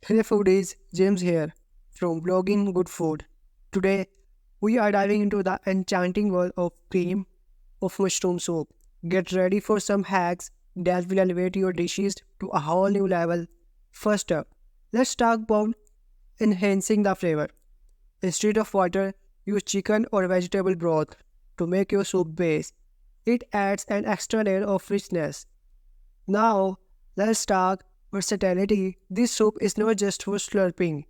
Hey foodies, James here from Bloggin Good Food. Today, we are diving into the enchanting world of cream of mushroom soup. Get ready for some hacks that will elevate your dishes to a whole new level. First up, let's talk about enhancing the flavor. Instead of water, use chicken or vegetable broth to make your soup base. It adds an extra layer of richness. Now, let's talk versatility. This soup is not just for slurping.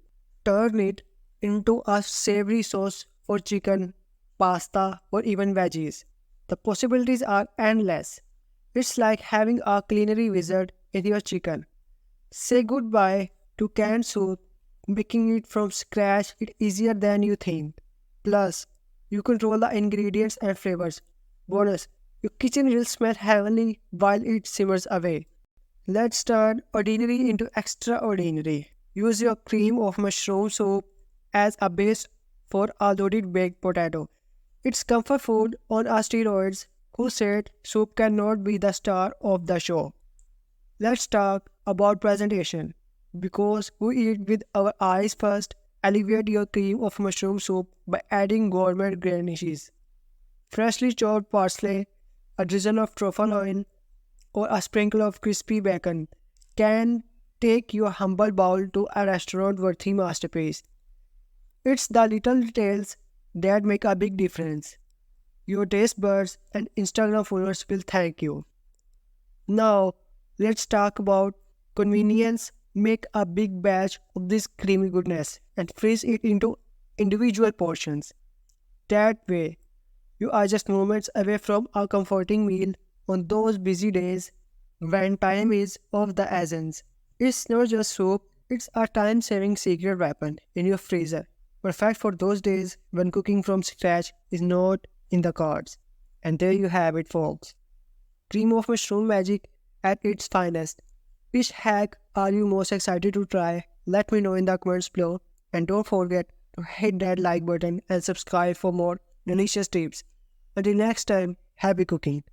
Turn it into a savory sauce for chicken, pasta, or even veggies. The possibilities are endless. It's like having a culinary wizard in your chicken. Say goodbye to canned soup. Making it from scratch is easier than you think. Plus, you control the ingredients and flavors. Bonus, your kitchen will smell heavenly while it simmers away. Let's turn ordinary into extraordinary. Use your cream of mushroom soup as a base for a loaded baked potato. It's comfort food on a steroids. Who said soup cannot be the star of the show? Let's talk about presentation. Because we eat with our eyes first, elevate your cream of mushroom soup by adding gourmet garnishes. Freshly chopped parsley, a drizzle of truffle oil, or a sprinkle of crispy bacon can take your humble bowl to a restaurant-worthy masterpiece. It's the little details that make a big difference. Your taste buds and Instagram followers will thank you. Now, let's talk about convenience. Make a big batch of this creamy goodness and freeze it into individual portions. That way, you are just moments away from a comforting meal on those busy days when time is of the essence. It's not just soup, it's a time saving secret weapon in your freezer. Perfect for those days when cooking from scratch is not in the cards. And there you have it, folks. Cream of mushroom magic at its finest. Which hack are you most excited to try? Let me know in the comments below. And don't forget to hit that like button and subscribe for more delicious tips. Until next time, happy cooking.